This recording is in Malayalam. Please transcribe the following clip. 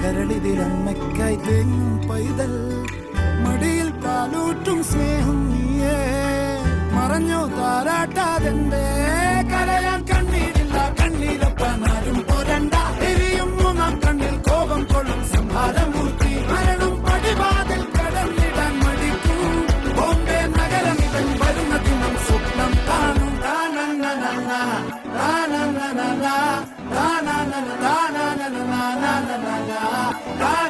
കരളിതിലമ്മയ്ക്കായി തേങ്ങും പൈതൽ മടിയിൽ പാലൂറ്റും സ്നേഹം നീയേ മറഞ്ഞോ താരാട്ടാതെന്തേ കരയാൻ കണ്ണീരില്ല കണ്ണീരപ്പനാരും പോരണ്ട എരിയും മൂന്നാം കണ്ണിൽ കോപം കൊള്ളും സംഹാരമൂർത്തി മരണം പടിവാതിൽ കടന്നിടാൻ മടിക്കൂ ബോംബെ നഗരം ഇവൻ വരുന്ന ദിനം സ്വപ്നം കാണും Da